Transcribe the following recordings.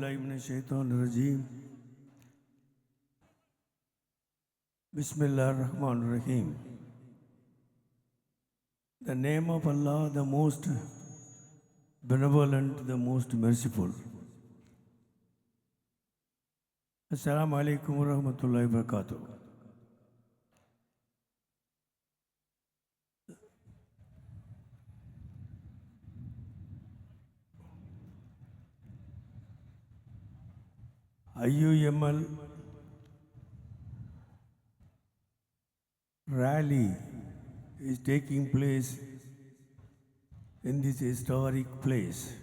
Rajim. Bismillah Rahman Rahim. The name of Allah, the most benevolent, the most merciful. Assalamu alaikum wa rahmatullahi wa barakatuh. IUML rally is taking place in this historic place.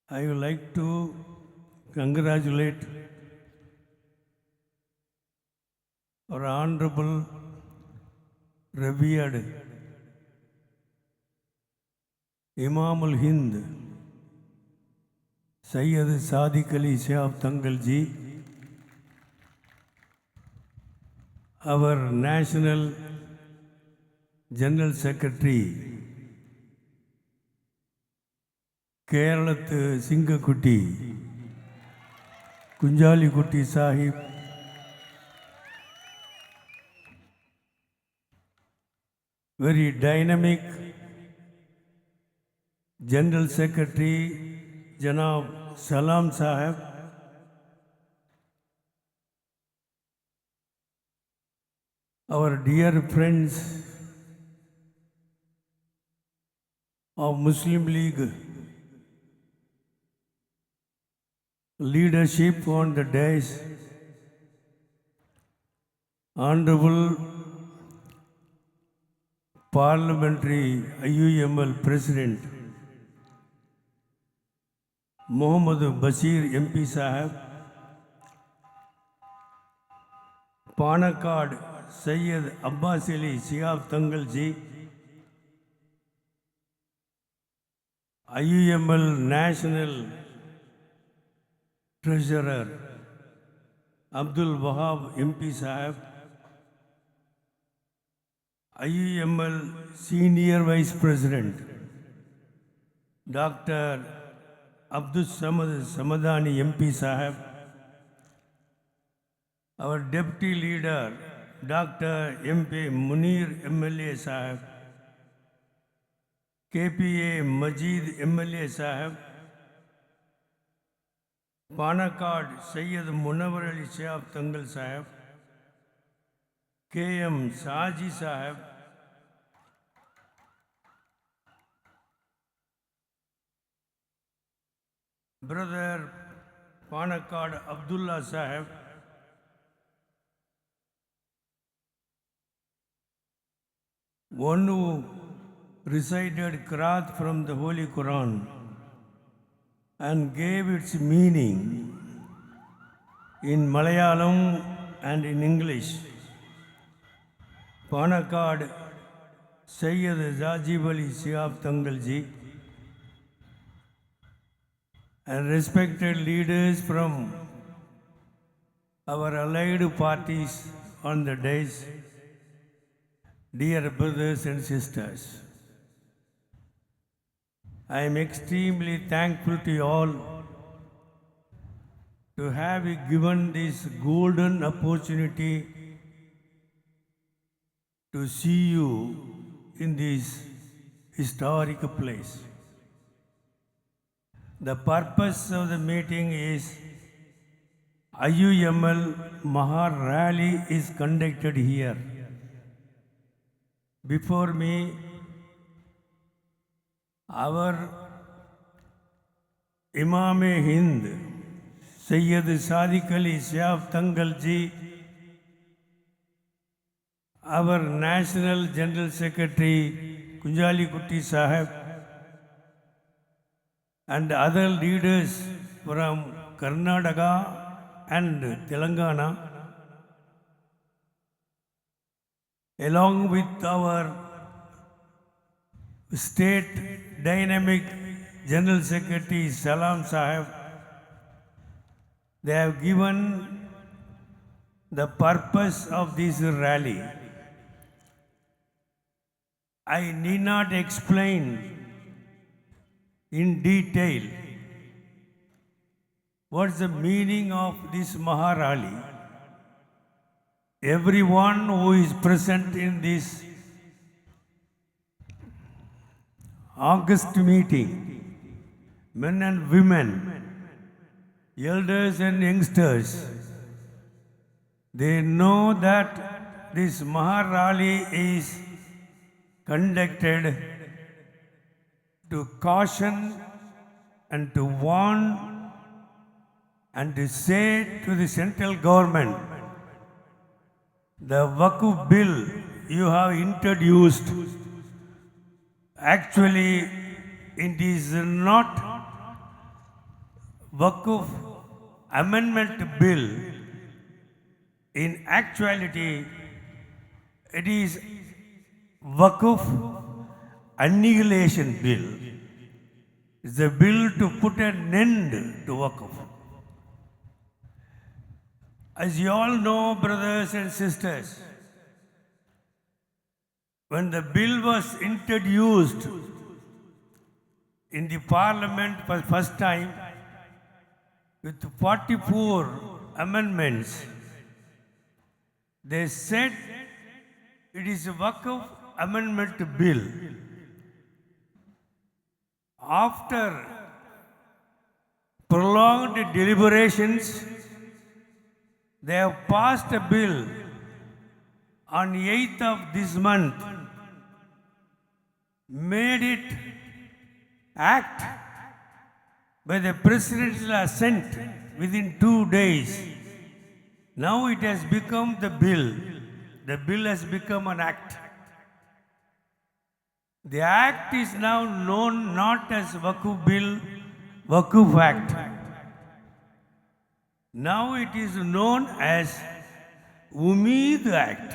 I would like to congratulate our Honorable revered Imam al-Hind Sayyid Sadiq Ali Shah Tangal ji, our National General Secretary, Keralat Singakutti, Kunjali Kutti Sahib, very dynamic General Secretary Janab Salam Sahib, our dear friends of Muslim League leadership on the dais, Honorable Parliamentary IUML President Muhammad Basir MP Sahib, Panakkad Sayyid Abbas Ali Shihab Tangal ji, IUML National Treasurer Abdul Wahab MP Sahib, IUML Senior Vice President Dr. Abdul Samad Samadani MP Sahib, our Deputy Leader Dr. MP Munir MLA Sahib, KPA Majid MLA Sahib, Panakkad Sayyid Munawar Ali Shah Tangal Sahib, KM Saji Sahib, Brother Panakkad Abdullah Sahib, one who recited Qiraat from the Holy Quran and gave its meaning in Malayalam and in English, Panakkad Sayyid Zajib Ali Shihab Tangal ji, and respected leaders from our allied parties on the dais, dear brothers and sisters. I am extremely thankful to you all to have given this golden opportunity to see you in this historic place. The purpose of the meeting is IUML Mahar rally is conducted here. Before me, our Imam-e-Hind Sayyid Sadiq Ali Shah Tangal ji, our National General Secretary Kunjali Kutti Sahib, and other leaders from Karnataka and Telangana, along with our State Dynamic General Secretary Salam Sahib, they have given the purpose of this rally. I need not explain in detail what's the meaning of this mahar rally. Everyone who is present in this August meeting, men and women, elders and youngsters, they know that this mahar rally is conducted to caution and to warn and to say to the central government, the Waqf bill you have introduced, actually it is not Waqf amendment bill. In actuality, it is Waqf annihilation bill. It's a bill to put an end to Waqf. As you all know, brothers and sisters, when the bill was introduced in the parliament for the first time with 44 amendments, they said it is a Waqf amendment bill. After prolonged deliberations, they have passed a bill on 8th of this month, made it act by the presidential assent within 2 days. Now it has become the bill. The bill has become an act. The act is now known not as Waqf Bill, Waqf Act. Now it is known as Umeed Act.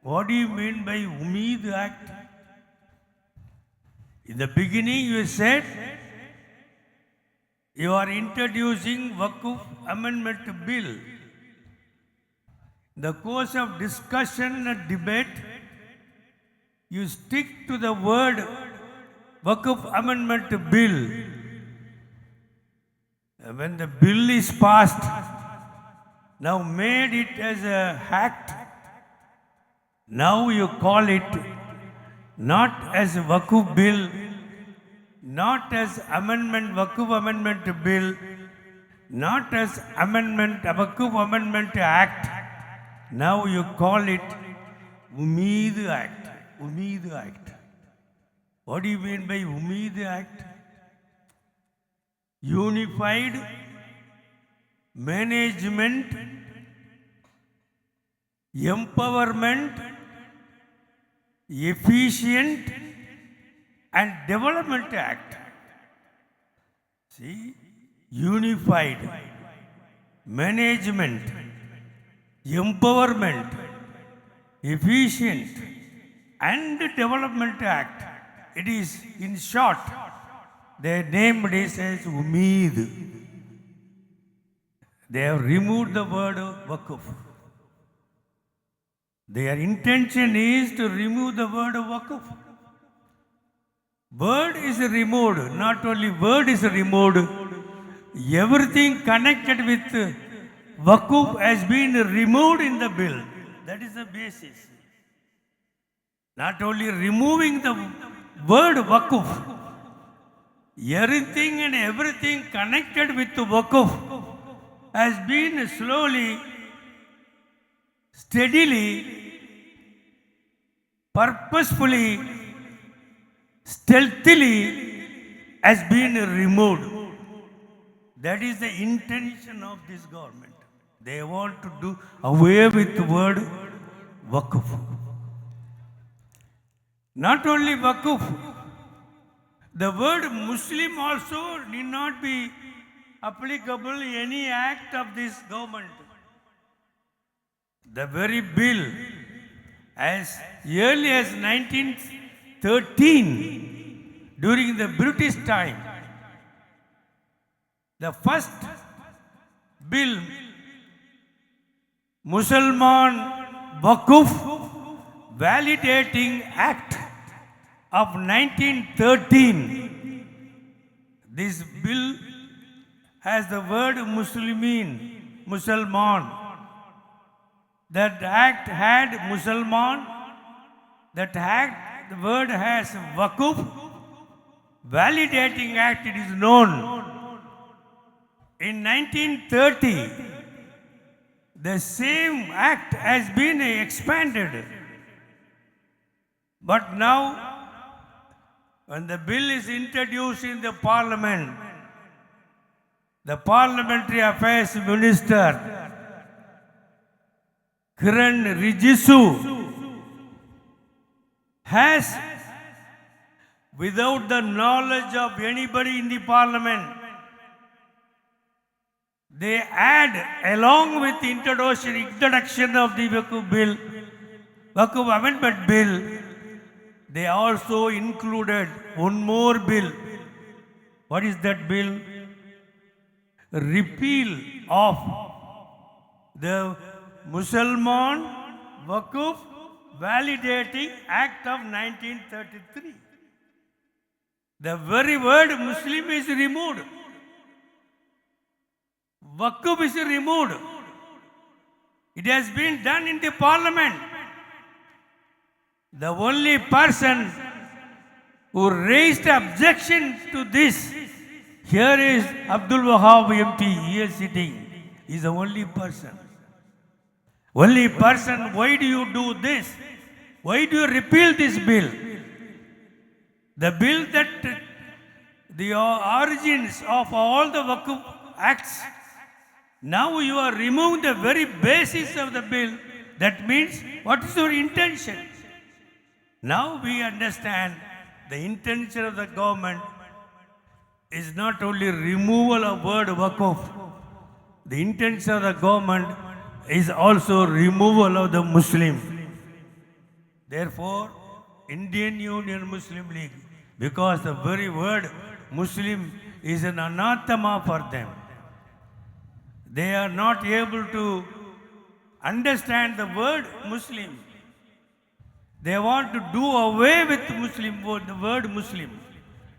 What do you mean by Umeed Act? In the beginning you said you are introducing Waqf Amendment Bill. In the course of discussion and debate, you stick to the word Waqf Amendment Bill. When the bill is passed, now made it as a act, now you call it not as Waqf Bill, not as Waqf Amendment Bill, not as Waqf Amendment Act. Now you call it Umeed Act. Umeed Act. What do you mean by Umeed Act? Unified Management, Empowerment, Efficient and Development Act. See, Unified Management, Empowerment, Efficient and Development Act. It is, in short, they named it as Umeed. They have removed the word Waqf. Their intention is to remove the word Waqf. Word is removed. Not only word is removed, everything connected with Waqf has been removed in the bill. That is the basis. Not only removing the word Waqf, everything and everything connected with Waqf has been slowly, steadily, purposefully, stealthily has been removed. That is the intention of this government. They want to do away with the word Waqf. Not only Waqf, the word Muslim also need not be applicable in any act of this government. The very bill, as early as 1913, during the British time, the first bill, Mussalman Waqf Validating Act of 1913, This bill has the word Muslimin, Musalman. That act had Musalman. That act, the word has Waqf. Validating act, it is known. In 1930, the same act has been expanded. But now, when the bill is introduced in the parliament, the parliamentary affairs minister, Kiran Rijisu, has, without the knowledge of anybody in the parliament, they add, along with the introduction of the Waqf Amendment Bill, they also included one more bill. What is that bill? Repeal of the Musalman Waqf Validating Act of 1933. The very word Muslim is removed. Waqf is removed. It has been done in the parliament. The only person who raised objection to this here is Abdul Wahab MP. He is sitting. He is the only person. Only person, why do you do this? Why do you repeal this bill? The bill that the origins of all the Waqf acts, now you are removing the very basis of the bill. That means, what is your intention? Now we understand the intention of the government is not only removal of word Waqf. The intention of the government is also removal of the Muslim. Therefore, Indian Union Muslim League, because the very word Muslim is an anathema for them. They are not able to understand the word Muslim. They want to do away with Muslim word, the word Muslim.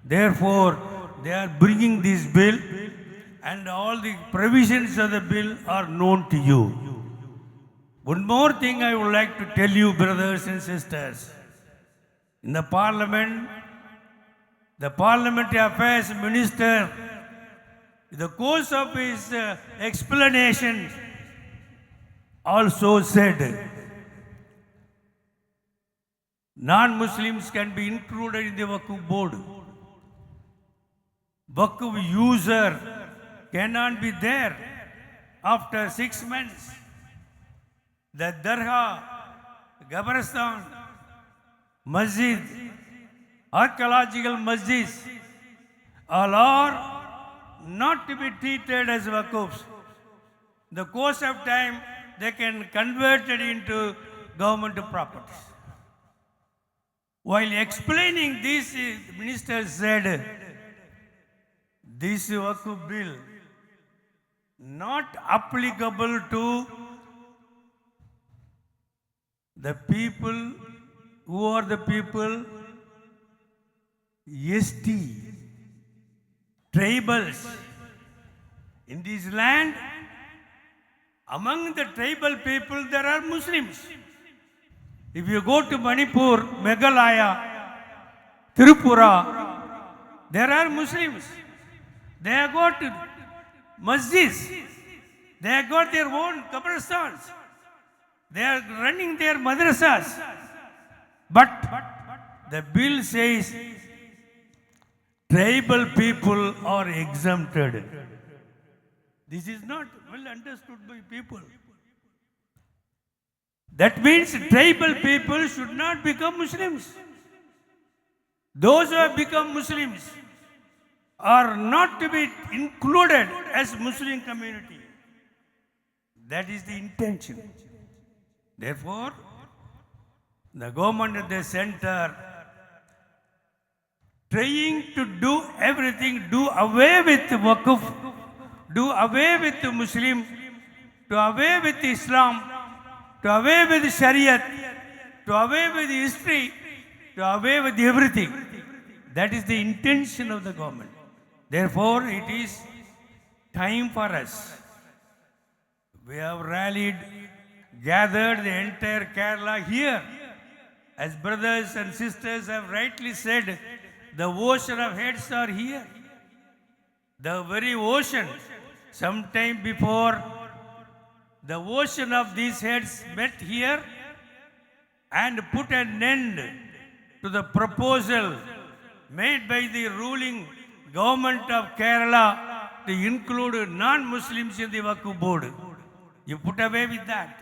Therefore, they are bringing this bill, and all the provisions of the bill are known to you. One more thing I would like to tell you, brothers and sisters. In the parliament, the parliamentary affairs minister, in the course of his explanation, also said, non-Muslims can be included in the Waqf board. Waqf user cannot be there after 6 months. The Dargah, Qabristan, Masjid, archaeological masjids, all are not to be treated as Waqfs. In the course of time, they can convert it into government properties. While explaining this, the minister said, this Waqf bill not applicable to the people who are the people ST, tribals. In this land, among the tribal people, there are Muslims. If you go to Manipur, Meghalaya, Tripura, there are Muslims. They have got masjids. They have got their own qabristans. They are running their madrasas. But the bill says tribal people are exempted. This is not well understood by people. That means tribal people should not become Muslims. Those who have become Muslims are not to be included as Muslim community. That is the intention. Therefore, the government at the center trying to do everything, do away with Waqf, do away with the Muslim, do away with Islam, do away with Shariat, do away with history, do away with everything. That is the intention of the government. Therefore, it is time for us. We have rallied, gathered the entire Kerala here. As brothers and sisters have rightly said, the ocean of heads are here. The very ocean, sometime before, the ocean of these heads met here and put an end to the proposal made by the ruling government of Kerala to include non-Muslims in the Waqf board. You put away with that.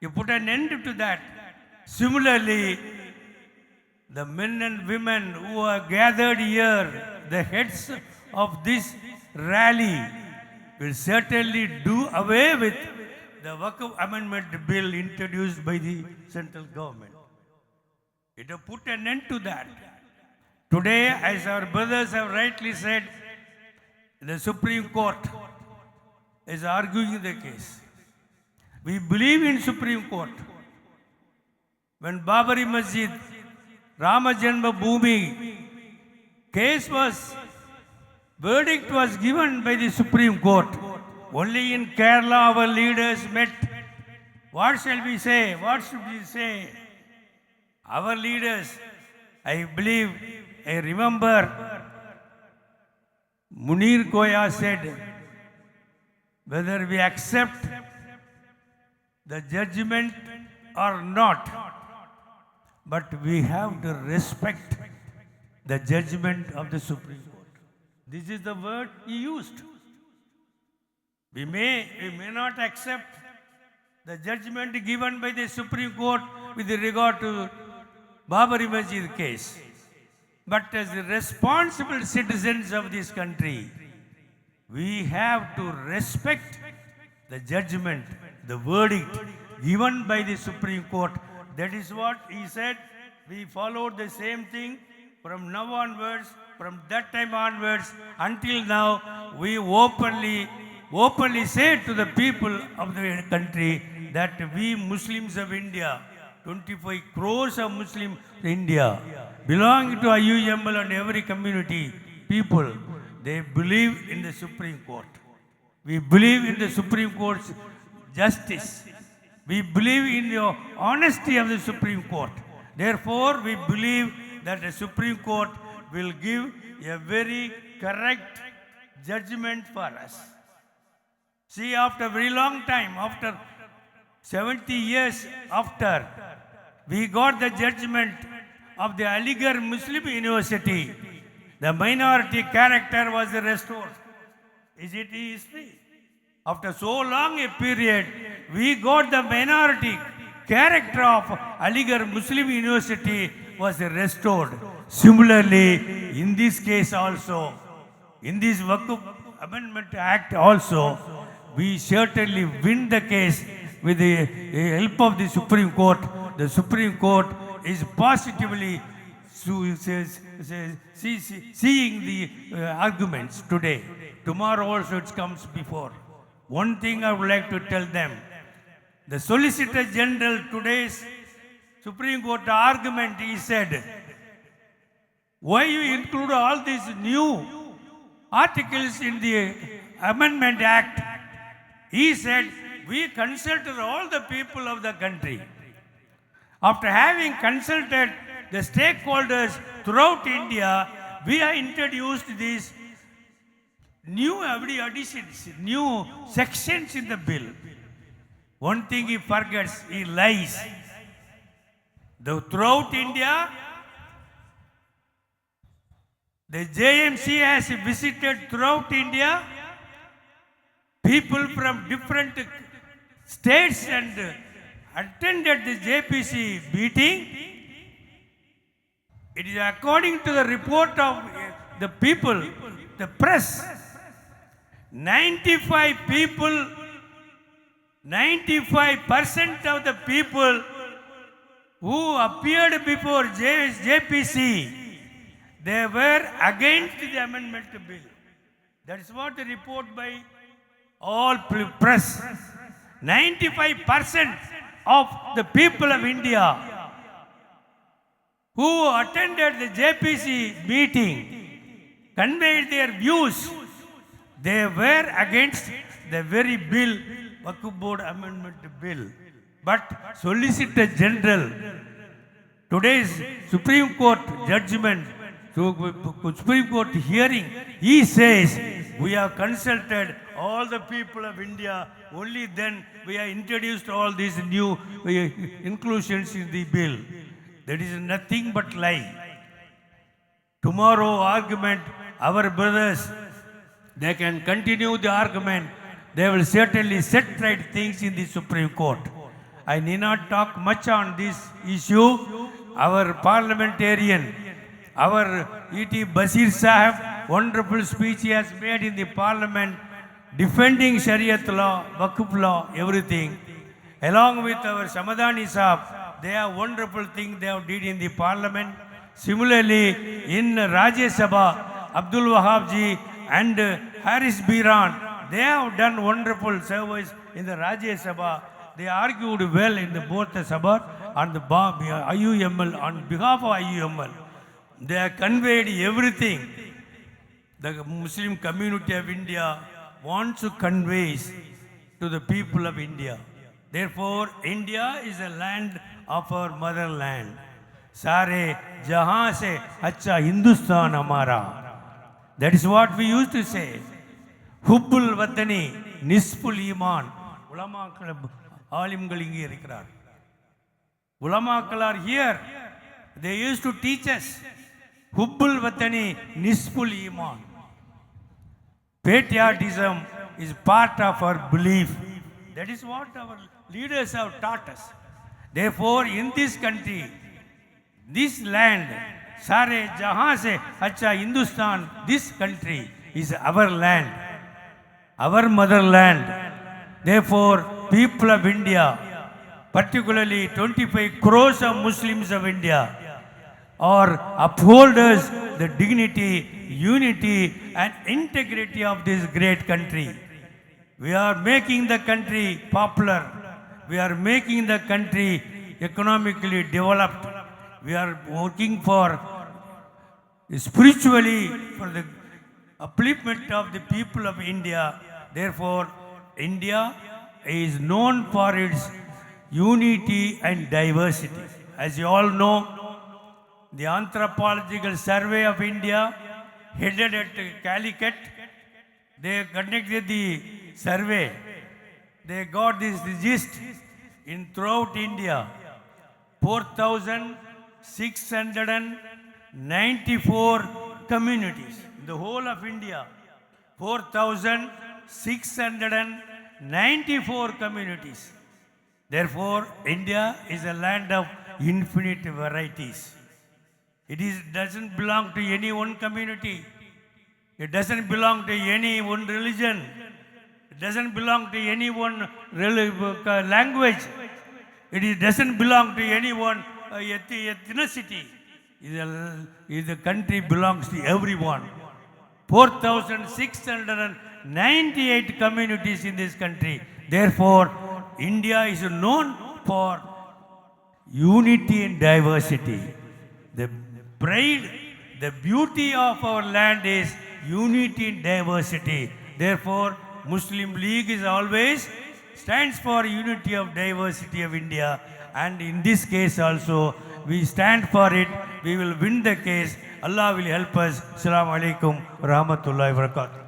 You put an end to that. Similarly, the men and women who are gathered here, the heads of this rally, will certainly do away with the Waqf amendment bill introduced by the central government. It will put an end to that. Today, as our brothers have rightly said, the Supreme Court is arguing the case. We believe in Supreme Court. When Babari Masjid, Rama Janma Bhoomi case was, verdict was given by the Supreme Court. Only in Kerala our leaders met. What shall we say? What should we say? Our leaders, I believe, I remember Munir Koya said, whether we accept the judgment or not, but we have to respect the judgment of the Supreme Court. This is the word he used. We may not accept the judgment given by the Supreme Court with regard to Babari Masjid case. But as the responsible citizens of this country, we have to respect the judgment, the verdict given by the Supreme Court. That is what he said. We followed the same thing from now onwards, from that time onwards, until now. We openly say to the people of the country that we Muslims of India, 25 crores of Muslims in India, belonging to IUML and every community, people, they believe in the Supreme Court. We believe in the Supreme Court's justice. We believe in the honesty of the Supreme Court. Therefore, we believe that the Supreme Court will give a very correct judgment for us. See, after a very long time, after 70 years after, we got the judgment of the Aligarh Muslim University. The minority character was restored. Is it history? After so long a period, we got the minority character of Aligarh Muslim University was restored. Similarly, in this case also, in this Waqf Amendment Act also, we certainly win the case with the help of the Supreme Court. The Supreme Court is positively seeing the arguments today. Tomorrow also it comes before. One thing I would like to tell them. The Solicitor General today's Supreme Court argument, he said, why you include all these new articles in the Amendment Act? He said, we consulted all the people of the country. After having consulted the stakeholders throughout India, we have introduced these new additions, new sections in the bill. One thing he forgets, he lies. Throughout India, the JMC has visited throughout India people from different states and attended the JPC meeting. It is according to the report of the people, the press, 95% of the people who appeared before JPC, they were against the amendment bill. That is what the report by all press. 95% of the people of India who attended the JPC meeting, conveyed their views. They were against the very bill, Waqf Board Amendment Bill. But Solicitor General, today's Supreme Court judgment, Supreme Court hearing, he says, we have consulted all the people of India, only then we have introduced all these new inclusions in the bill. That is nothing but lie. Tomorrow argument, our brothers, they can continue the argument. They will certainly set right things in the Supreme Court. I need not talk much on this issue. Our parliamentarian, our E.T. Basir Sahib, wonderful speech he has made in the parliament, defending Shariat law, Waqf law, everything. Along with our Samadani Sahib, they have wonderful thing they have did in the parliament. Similarly, in Rajya Sabha, Abdul Wahab ji and Haris Biran, they have done wonderful service in the Rajya Sabha. They argued well in the both the Sabha and the IUML, on behalf of IUML. They have conveyed everything the Muslim community of India wants to convey to the people of India. Therefore, India is a land of our motherland. Sare jahan se acha Hindustan hamara. That is what we used to say. Hubbul Watani, Nisful Iman. Ulama alimgal inge irukrar. Ulama are here. They used to teach us. Hubbul Watani, Nisful Iman. Patriotism is part of our belief. That is what our leaders have taught us. Therefore, in this country, this land, Sare Jahan se Acha Hindustan, this country is our land, our motherland. Therefore, people of India, particularly 25 crores of Muslims of India, are upholders the dignity, unity and integrity of this great country. We are making the country popular. We are making the country economically developed. We are working for spiritually for the upliftment of the people of India. Therefore, India is known for its unity and diversity. As you all know, the Anthropological Survey of India, headed at Calicut, they conducted the survey. They got this gist in throughout India. 4,694 communities in the whole of India. 4,694 communities. Therefore, India is a land of infinite varieties. It doesn't belong to any one community. It doesn't belong to any one religion. It doesn't belong to any one language. It doesn't belong to any one ethnicity. The country belongs to everyone. 4,698 communities in this country. Therefore, India is known for unity and diversity. The pride, the beauty of our land is unity and diversity. Therefore, Muslim League is always stands for unity of diversity of India, and in this case also we stand for it. We will win the case. Allah will help us. Assalamu alaikum wa rahmatullahi wa barakatuh.